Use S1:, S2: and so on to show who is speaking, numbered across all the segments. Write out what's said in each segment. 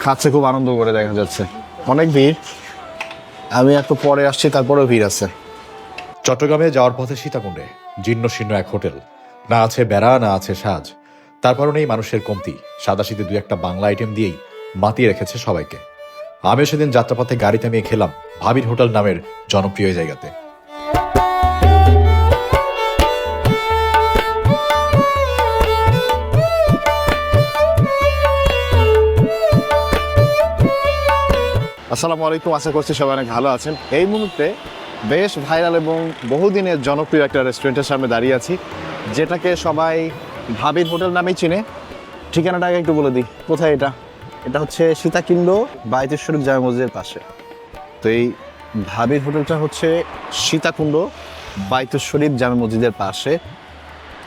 S1: খাচ্ছে খুব আনন্দ করে দেখা যাচ্ছে। অনেক ভিড়, আমি একটু পরে আসছি তারপরেও ভিড় আছে।
S2: চট্টগ্রামে যাওয়ার পথে সীতাকুণ্ডে জীর্ণ শীর্ণ এক হোটেল, না আছে বেড়া না আছে সাজ, তারপরও নেই মানুষের কমতি। সাদাশীতে দু একটা বাংলা আইটেম দিয়েই মাতিয়ে রেখেছে সবাইকে। আমিও সেদিন যাত্রাপথে গাড়ি থামিয়ে খেলাম ভাবির হোটেল নামের জনপ্রিয় এই জায়গাতে।
S1: আসসালামু আলাইকুম, আশা করছি সবাই অনেক ভালো আছেন। এই মুহূর্তে বেশ ভাইরাল এবং বহুদিনের জনপ্রিয় একটা রেস্টুরেন্টের সামনে দাঁড়িয়ে আছি, যেটাকে সবাই ভাবির হোটেল নামেই চিনে। ঠিকানাটাকে একটু বলে দিই, কোথায় এটা? এটা হচ্ছে সীতাকুণ্ড বায়তুল শরীফ জামে মসজিদের পাশে। তো এই ভাবির হোটেলটা হচ্ছে সীতাকুণ্ড বায়তুল শরীফ জামে মসজিদের পাশে।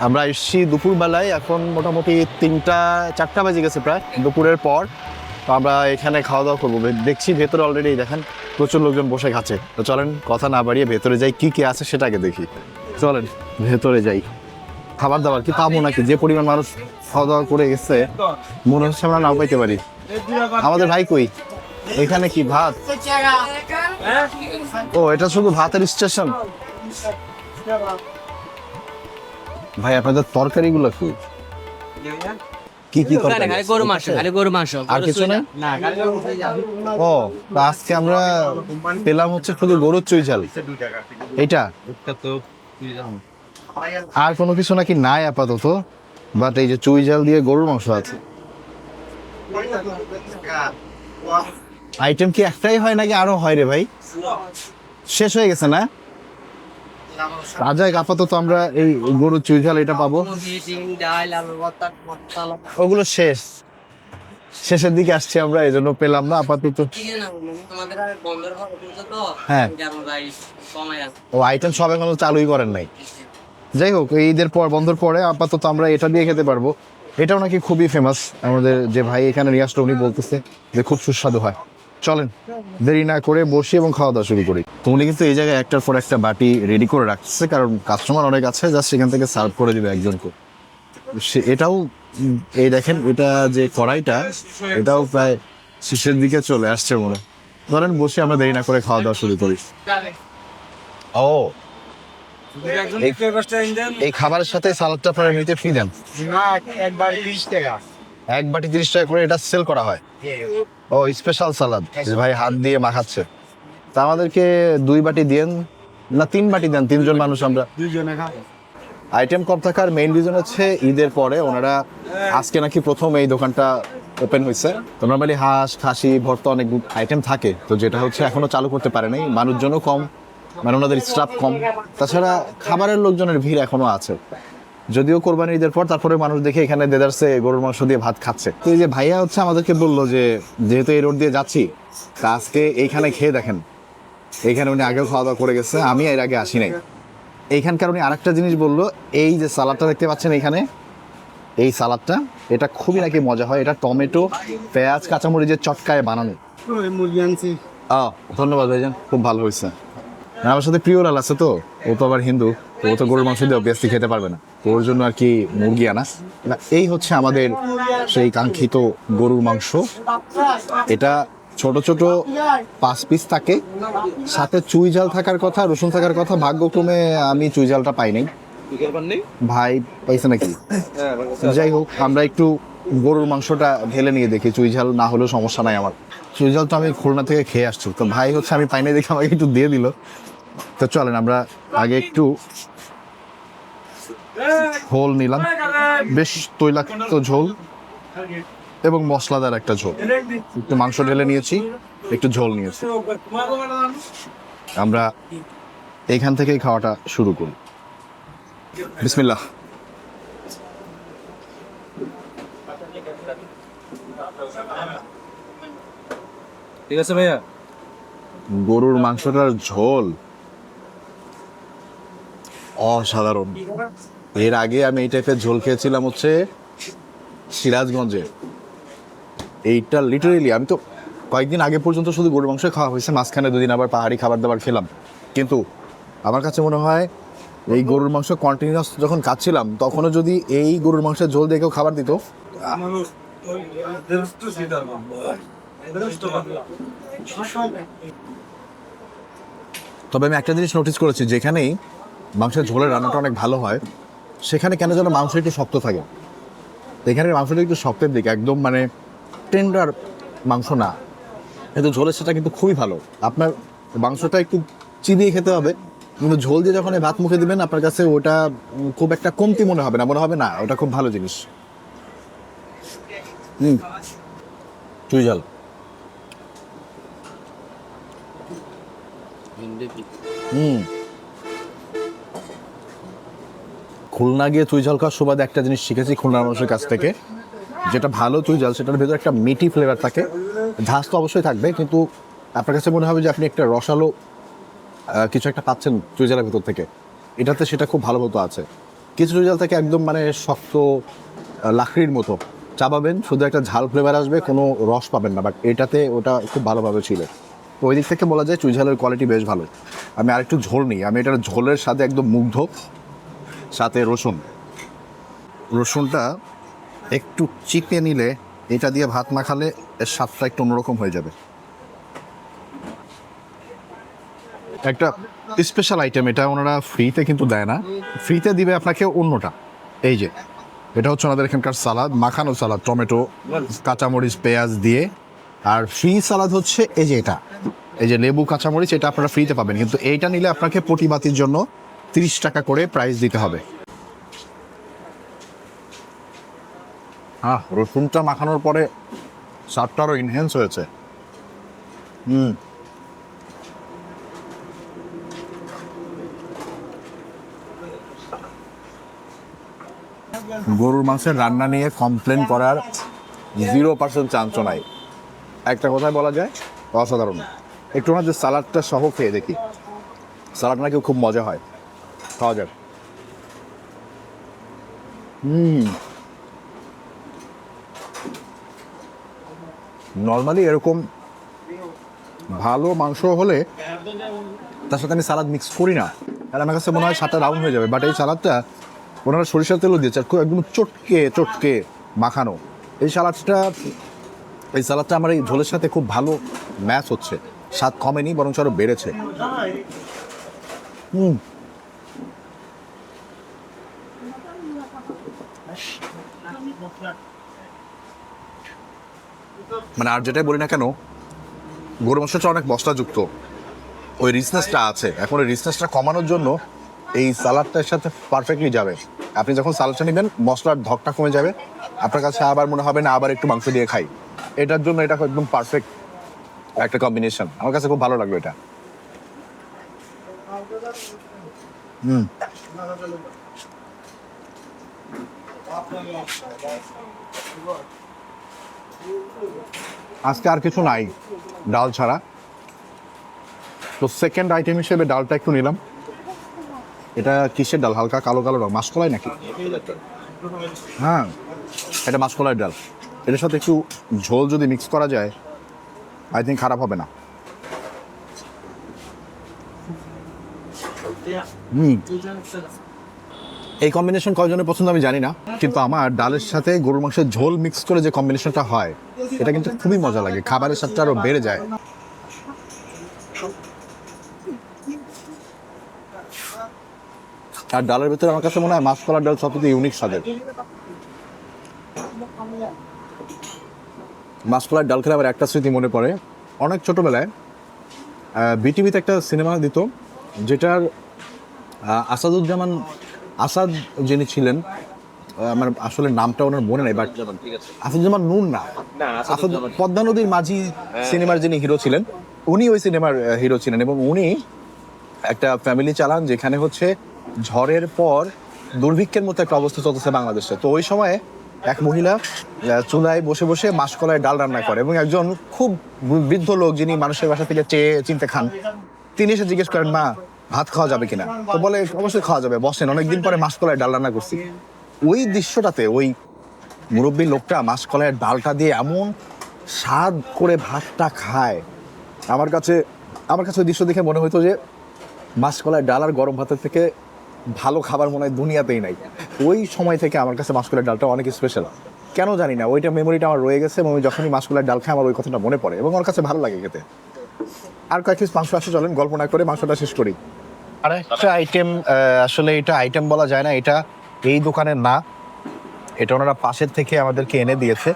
S1: আমরা এসেছি দুপুরবেলায়, এখন মোটামুটি 3-4টা বেজে গেছে প্রায় দুপুরের পর। তো আমরা এখানে খাওয়া দাওয়া করবো। দেখছি ভেতরে অলরেডি দেখেন প্রচুর লোকজন বসে খাচ্ছে। তো চলেন কথা না বাড়িয়ে ভেতরে যাই, কি কি আছে সেটাকে দেখি। চলেন ভেতরে যাই। খাবার দাবার কি পাবো নাকি? যে পরিমাণ মানুষ খাওয়া দাওয়া করে গেছে মনে হচ্ছে আমরা নাও পাইতে পারি। আমাদের ভাই কই? এখানে কি ভাত? ও, এটা শুধু ভাতের স্টেশন? ভাই আপনাদের তরকারিগুলো কি কি কি তরকারি?
S3: গরু মাংস
S1: আর কিছু না? ও, তো আজকে আমরা পেলাম হচ্ছে শুধু গরুর চুই ঝাল। এইটা আর কোনো কিছু নাকি নাই আপাতত, বাট এই যে চুই ঝাল দিয়ে গরুর মাংস আছে। আইটেম কি একটাই হয় নাকি আরো হয় রে ভাই? শেষ হয়ে গেছে না? আপাতত আমরা এই গরুর চুই ঝাল এটা পাবো। ওগুলো শেষের দিকে আসছি আমরা, এই জন্য পেলাম না আপাতত। হ্যাঁ, ও আইটেম সব এখনো চালুই করেন নাই। যাই হোক, ঈদের পর বন্ধর পরে আপাতত আমরা এটা দিয়ে খেতে পারবো। এটাও নাকি খুবই ফেমাস, আমাদের যে ভাই এখানে নিয়ে আসলো উনি বলতেছে যে খুব সুস্বাদু হয়। চলেন দেরি না করে বসি এবং খাওয়া দাওয়া শুরু করি। তো উনি কিন্তু এই জায়গায় একটার পর একটা বাটি রেডি করে রাখছে, কারণ কাস্টমার অনেক আছে, জাস্ট সেখান থেকে সার্ভ করে দিবে একজনকে। এটাও এই দেখেন, এটা যে কড়াইটা এটাও প্রায় শেষের দিকে চলে আসছে মনে। ধরেন বসে আমরা দেরি না করে খাওয়া দাওয়া শুরু করি। ও, এই খাবারের সাথে সালাদটা আপনারা নিতে ফ্রি দেন? এক বাটি 30 টাকা করে এটা সেল করা হয়। ও, স্পেশাল সালাদ ভাই হাত দিয়ে মাখাচ্ছে। তা আমাদেরকে 2 বাটি দেন না 3 বাটি দেন, 3 জন মানুষ আমরা। আইটেম কম থাকার মেইন রিজন হচ্ছে ঈদের পরে ওনারা আজকে নাকি প্রথম এই দোকানটা ওপেন হয়েছে। তো নর্মালি হাঁস খাসি ভর্তা অনেক আইটেম থাকে, তো যেটা হচ্ছে এখনো চালু করতে পারে নাই। মানুষজনও কম, মানে ওনাদের স্টাফ কম। তাছাড়া খাবারের লোকজনের ভিড় এখনো আছে, যদিও কোরবানি ঈদের পর তারপরে মানুষ দেখে এখানে দেদারসে গরুর মাংস দিয়ে ভাত খাচ্ছে। তো এই যে ভাইয়া হচ্ছে আমাদেরকে বললো যে যেহেতু এই রোড দিয়ে যাচ্ছি, তা আজকে এইখানে খেয়ে দেখেন। এইখানে উনি আগেও খাওয়া দাওয়া করে গেছে, আমি এর আগে আসি নাই। এইখানকার উনি আরেকটা জিনিস বললো, এই যে সালাদটা দেখতে পাচ্ছেন এখানে, এই সালাদটা এটা খুবই নাকি মজা হয়। এটা টমেটো পেঁয়াজ কাঁচামরিচের চটকায় বানানো। ধন্যবাদ ভাইজান, খুব ভালো হয়েছে। আমার সাথে প্রিয়লাল আছে, তো ও তো আবার হিন্দু, তো ও তো গরুর মাংস দিয়ে অবভিয়াসলি খেতে পারবে না, তো ওর জন্য আর কি মুরগি আনা। এই হচ্ছে আমাদের সেই কাঙ্ক্ষিত গরুর মাংস। এটা ছোট ছোট 5 পিস থাকে, সাথে চুই ঝাল থাকার কথা, রসুন থাকার কথা। ভাগ্যক্রমে আমি চুই ঝালটা পাই নাই। ভাই পাইছে নাকি? যাই হোক, আমরা একটু গরুর মাংসটা ঢেলে নিয়ে দেখি, চুই ঝাল না হলেও সমস্যা নাই আমার। চুই ঝাল তো আমি খুলনা থেকে খেয়ে আসছি, তো ভাই হচ্ছে আমি পাই নাই দেখে আমাকে একটু দিয়ে দিল। তো চলেন আমরা আগে একটু ঝোল নিলাম, বেশ তৈলাক্ত ঝোল এবং মশলাদার একটা ঝোল। একটু মাংস ঢেলে নিয়েছি, একটু ঝোল নিয়েছি। আমরা এইখান থেকেই খাওয়াটা শুরু করি। বিসমিল্লাহ।
S4: ঠিক আছে ভাইয়া।
S1: গরুর মাংসটার ঝোল অসাধারণ। এর আগে আমি এই টাইপের ঝোল খেয়েছিলাম হচ্ছে সিরাজগঞ্জে। এইটা লিটারেলি আমি তো কয়েকদিন আগে পর্যন্ত শুধু গরুর মাংস খাওয়া হয়েছে, মাঝখানে 2 দিন আবার পাহাড়ি খাবার দাবার খেলাম। কিন্তু আমার কাছে মনে হয় এই গরুর মাংস কন্টিনিউয়াস যখন খাচ্ছিলাম, তখনও যদি এই গরুর মাংসের ঝোল দিয়ে কেউ খাবার দিত, তবে আমি একটা জিনিস নোটিস করেছি, যেখানেই মাংসের ঝোলের রান্নাটা অনেক ভালো হয় সেখানে কেন যেন মাংস একটু শক্ত থাকে। এখানে মাংসটা একটু শক্তের দিকে, একদম মানে টেন্ডার মাংস না, কিন্তু ঝোলের সেটা কিন্তু খুবই ভালো। আপনার মাংসটা একটু চিবিয়ে খেতে হবে, কিন্তু ঝোল দিয়ে যখন এই ভাত মুখে দিবেন আপনার কাছে ওটা খুব একটা কমতি মনে হবে না, ওটা খুব ভালো জিনিস। চুই ঝাল খুলনা গিয়ে চুই ঝাল খাওয়ার সুবাদে একটা জিনিস শিখেছি খুলনার মানুষের কাছ থেকে, যেটা ভালো চুই ঝাল সেটার ভেতরে একটা মিটি ফ্লেভার থাকে। ঝাঁজ তো অবশ্যই থাকবে, কিন্তু আপনার কাছে মনে হবে যে আপনি একটা রসালো কিছু একটা পাচ্ছেন চুই ঝালের ভেতর থেকে। এটাতে সেটা খুব ভালো মতো আছে। কিছু চুই ঝাল থেকে একদম মানে শক্ত লাকড়ির মতো চাবাবেন, শুধু একটা ঝাল ফ্লেভার আসবে, কোনো রস পাবেন না। বাট এটাতে ওটা খুব ভালোভাবে ছিল। তো ওই দিক থেকে বলা যায় চুই ঝালের কোয়ালিটি বেশ ভালো। আমি আরেকটু ঝোল নিই, আমি এটার ঝোলের সাথে একদম মুগ্ধ। সাথে রসুনটা একটু চিপে নিলে, এটা দিয়ে ভাত মাখালে এর স্বাদটা একটু অন্যরকম হয়ে যাবে। একটা স্পেশাল আইটেম এটা, ওনারা ফ্রিতে কিন্তু দেয় না, ফ্রিতে দিবে আপনাকে অন্যটা। এই যে এটা হচ্ছে ওনাদের এখানকার সালাদ, মাখানো সালাদ, টমেটো, কাঁচামরিচ, পেঁয়াজ দিয়ে। আর ফ্রি সালাদ হচ্ছে এই যে এটা, এই যে লেবু, কাঁচামরিচ, এটা আপনারা ফ্রিতে পাবেন, কিন্তু এইটা নিলে আপনাকে প্রতিবাতির জন্য 30 টাকা করে প্রাইস দিতে হবে। রসুনটা মাখানোর পরে স্বাদটা আরও ইনহ্যান্স হয়েছে। গরুর মাংসের রান্না নিয়ে কমপ্লেন করার 0% চান্সও নাই। একটা কথায় বলা যায় অসাধারণ। একটু না যে সালাডটা সহ খেয়ে দেখি, সালাড নাকি খুব মজা হয়, খাওয়া যাক। নর্মালি এরকম ভালো মাংস হলে তার সাথে আমি সালাদ মিক্স করি না, আর আমার কাছে মনে হয় সাতটা রাউন্ড হয়ে যাবে। বাট এই সালাদটা ওনারা সরিষার তেলও দিয়েছে, খুব একদম চটকে মাখানো। এই সালাদটা আমার এই ঝোলের সাথে খুব ভালো ম্যাচ হচ্ছে, স্বাদ কমেনি বরং আরও বেড়েছে। মানে আর যেটাই বলি না কেন, গরু মাংসটা অনেক মশলাযুক্ত, ওই রিচনেসটা আছে। এখন ওই রিচনেসটা কমানোর জন্য এই সালাডটার সাথে পারফেক্টলি যাবে। আপনি যখন সালাডটা নেবেন মশলার ধকটা কমে যাবে, আপনার কাছে আবার মনে হবে না আবার একটু মাংস দিয়ে খাই। এটার জন্য এটা একদম পারফেক্ট একটা কম্বিনেশন, আমার কাছে খুব ভালো লাগলো এটা। আজকে আর কিছু নাই ডাল ছাড়া, তো সেকেন্ড আইটেম হিসেবে ডালটা একটু নিলাম। এটা কিসের ডাল? হালকা কালো কালো রং, মাসকলাই নাকি? হ্যাঁ, এটা মাসকলাই ডাল। এটার সাথে একটু ঝোল যদি মিক্স করা যায় আই থিঙ্ক খারাপ হবে না। এই কম্বিনেশন কয়জনের পছন্দ আমি জানি না, কিন্তু আমার ডালের সাথে গরুর মাংসের ঝোল মিক্স করে যে কম্বিনেশনটা হয় এটা কিন্তু খুবই মজা লাগে, খাবারের স্বাদটা আরও বেড়ে যায়। আর ডালের ভিতরে আমার কাছে মনে হয় মাসকলার ডাল সবচেয়ে ইউনিক স্বাদের। মাসকলার ডাল খেলে আমার একটা স্মৃতি মনে পড়ে, অনেক ছোটোবেলায় বিটিভিতে একটা সিনেমা দিত, যেটার আসাদুজ্জামান আসাদ যিনি ছিলেন, আমার আসলে নামটা ওনার মনে নেই, বাট আসাদুজ্জামান নূর না, আসাদ পদ্মা নদীর মাঝি সিনেমার যিনি হিরো ছিলেন, উনি ওই সিনেমার হিরো ছিলেন। এবং উনি একটা ফ্যামিলি চালান যেখানে হচ্ছে ঝড়ের পর দুর্ভিক্ষের মতো একটা অবস্থা চলতেছে বাংলাদেশে। তো ওই সময়ে এক মহিলা চুলায় বসে বসে মাসকলায় ডাল রান্না করে, এবং একজন খুব বৃদ্ধ লোক যিনি মানুষের বাসা থেকে চেয়ে চিনতে খান, তিনি এসে জিজ্ঞেস করেন, মা ভাত খাওয়া যাবে কিনা? তো বলে অবশ্যই খাওয়া যাবে, বসেন, অনেকদিন পরে মাসকলায় ডাল রান্না করছি। ওই দৃশ্যটাতে ওই মুরব্বী লোকটা মাসকলাইয়ের ডালটা দিয়ে এমন স্বাদ করে ভাতটা খায়, আমার কাছে ওই দৃশ্য দেখে মনে হতো যে মাসকলাইয়ের ডাল আর গরম ভাতের থেকে ভালো খাবার মনে হয় দুনিয়াতেই নাই। ওই সময় থেকে আমার কাছে মাসকলাইয়ের ডালটা অনেক স্পেশাল। কেন জানি না ওইটা মেমোরিটা আমার রয়ে গেছে এবং আমি যখনই মাছগুলার ডাল খাই আমার ওই কথাটা মনে পড়ে এবং ওর কাছে ভালো লাগে খেতে। আর কয়েক পিস মাংস আসে, চলেন গল্প না করে মাংসটা শেষ করি। আর একটা আইটেম, আসলে এটা আইটেম বলা যায় না, এটা এই দোকানের না, এটা ওনারা পাশের থেকে আমাদেরকে এনে দিয়েছে।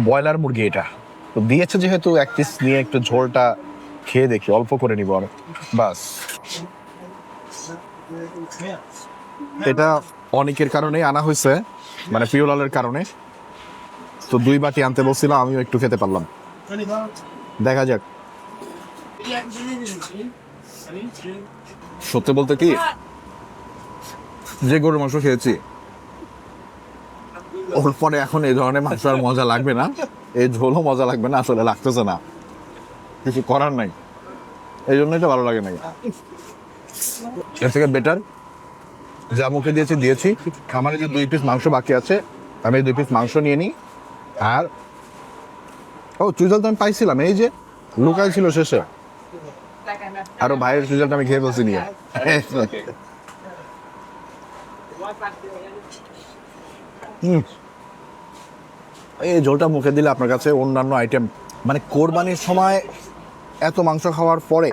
S1: ব্রয়লার মুরগি এটা তো দিয়েছে যেহেতু এক পিস নিয়ে একটু ঝোলটা খেয়ে দেখি, অল্প করে নিব আমি বাস। এটা অনেকের কারণেই আনা হয়েছে, মানে প্রিয়লালের কারণে। তো 2 বাটি আনতে বলছিলাম, আমিও একটু খেতে পারলাম। দেখা যাক। সত্যি বলতে কি, যে গরুর মাংস খেয়েছি ওর পরে এখন এই ধরনের মাংস আর মজা লাগবে না, এই ঝোলও মজা লাগবে না, আসলে লাগতেছে না, কিছু করার নাই, এই জন্যই তো ভালো লাগে না। এর থেকে বেটার যা মুখে দিয়েছি। আমার এই যে 2 পিস মাংস বাকি আছে, আমি এই 2 পিস মাংস নিয়ে নিই। আর চুইজাল তো আমি পাইছিলাম, এই যে লুকাই ছিল শেষে, আরো ভাইয়ের চুইজালটা আমি খেয়ে বলছি নিয়ে। এই ঝোলটা মুখে দিলে আপনার কাছে অন্যান্য আইটেম, মানে কোরবানির সময় এত মাংস খাওয়ার পরে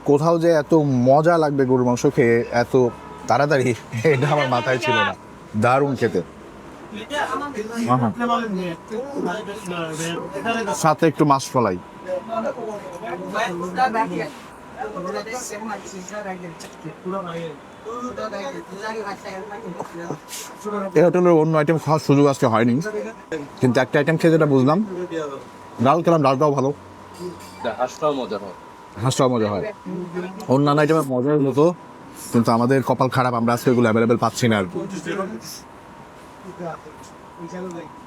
S1: কোথাও যে এত মজা লাগবে গরুর মাংস খেয়ে এত তাড়াতাড়ি, এটা আমার মাথায় ছিল না। দারুণ খেতে, সাথে একটু মাছ ফলাই। এই হোটেলের অন্য আইটেম খাওয়ার সুযোগ আজকে হয়নি, কিন্তু একটা আইটেম খেয়ে যেটা বুঝলাম, ডাল খেলাম, ডালটাও ভালো, হাঁসটাও মজা হয়। অন্যান্য আইটেমের মজার মতো, কিন্তু আমাদের কপাল খারাপ, আমরা আজকে এগুলো অ্যাভেলেবেল পাচ্ছি না আর কি।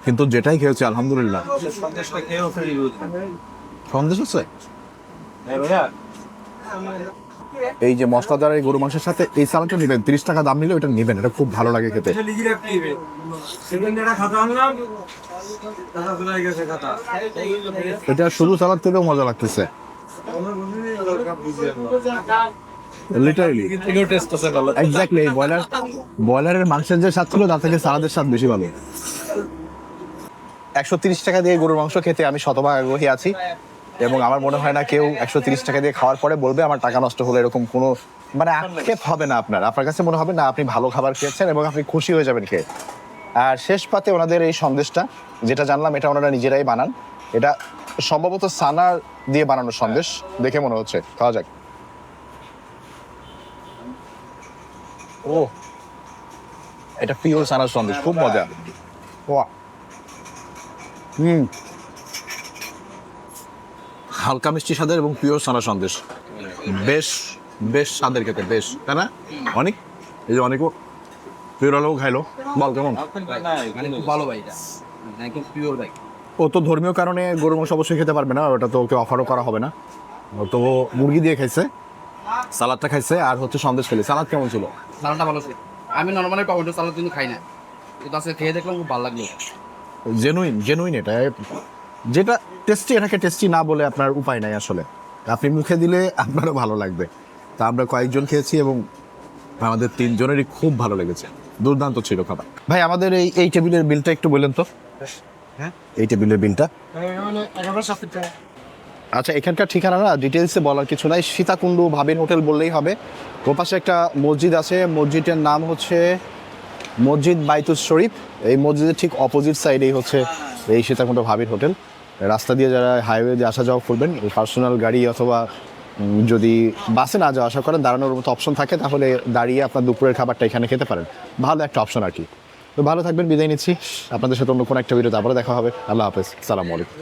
S1: কিন্তু যেটাই খেয়েছি আলহামদুলিল্লাহ। সন্দেশ আছে এই যে মশলাদার এই গরু মাংসের সাথে এই সালাডটা নেবেন, 30 টাকা দাম নিলে ওটা নেবেন, এটা খুব ভালো লাগে খেতে। এটা শুধু সালাদ থেকেও মজা লাগতেছে, লিটারালি এক্স্যাক্টলি। ব্রয়লারের মাংসের যে স্বাদ ছিল তার থেকে সালাদের স্বাদ বেশি ভালো। 130 টাকা দিয়ে গরুর মাংস খেতে আমি শতভাগ আগ্রহী আছি, এবং আমার মনে হয় না কেউ 130 টাকা দিয়ে খাওয়ার পরে বলবে আমার টাকা নষ্ট হলো, এরকম কোনো মানে আক্ষেপ হবে না আপনার কাছে মনে হবে না আপনি ভালো খাবার খেয়েছেন এবং আপনি খুশি হয়ে যাবেন খেয়ে। আর শেষ পাতে ওনাদের এই সন্দেশটা যেটা জানলাম, এটা ওনারা নিজেরাই বানান, এটা সম্ভবত সানা দিয়ে বানানো সন্দেশ দেখে মনে হচ্ছে। খাওয়া যাক। ও, এটা পিওর সানার সন্দেশ, খুব মজা। ওয়া, হালকা মিষ্টি স্বাদের এবং পিওর সানা সন্দেশ, বেশ বেশ স্বাদের খেতে, বেশ, তাই না? অনেক, এই যে অনেকও পিওর আলো খাইলো, বল কেমন?
S4: ভালো ভাই, একদম পিওর ভাই।
S1: ও তো ধর্মীয় কারণে গরুর মাংস অবশ্যই খেতে পারবে না, ওটা তো ওকে অফারও করা হবে না। তো মুরগি দিয়ে খাইছে, সালাদটা খাইছে, আর হচ্ছে সন্দেশ খেলে। সালাদ কেমন ছিল?
S4: সালাদটা ভালো ছিল। আমি নর্মালি টমেটো সালাদ কিন্তু খাই না, কিন্তু আজকে খেয়ে দেখলাম খুব ভালো লাগলো।
S1: জেনুইন এটা, যেটা টেস্টি এটাকে টেস্টি না বলে আপনার উপায় নাই আসলে, আপনি মুখে দিলে আপনারও ভালো লাগবে। তা আমরা কয়েকজন খেয়েছি এবং আমাদের 3 জনেরই খুব ভালো লেগেছে, দুর্দান্ত ছিল খাবার। ভাই আমাদের এই টেবিলের বিলটা একটু বলেন তো।
S4: হ্যাঁ,
S1: এই টেবিলের বিলটা। আচ্ছা, এখানকার ঠিকানা না ডিটেলসে বলার কিছু নাই, সীতাকুণ্ড ভাবির হোটেল বললেই হবে। ওপাশে একটা মসজিদ আছে, মসজিদের নাম হচ্ছে মসজিদ বাইতুল শরীফ। এই মসজিদের ঠিক অপোজিট সাইডেই হচ্ছে এই সীতাকুণ্ড ভাবির হোটেল। রাস্তা দিয়ে যারা হাইওয়ে দিয়ে আসা যাওয়া করবেন, পার্সোনাল গাড়ি অথবা যদি বাসে না যাওয়া আসা করেন, দাঁড়ানোর মতো অপশন থাকে, তাহলে দাঁড়িয়ে আপনার দুপুরের খাবারটা এখানে খেতে পারেন। ভালো একটা অপশন আর কি। তো ভালো থাকবেন, বিদায় নিচ্ছি। আপনাদের সাথে অন্য কোনো একটা ভিডিওতে আবার দেখা হবে। আল্লাহ হাফেজ, সালামু আলাইকুম।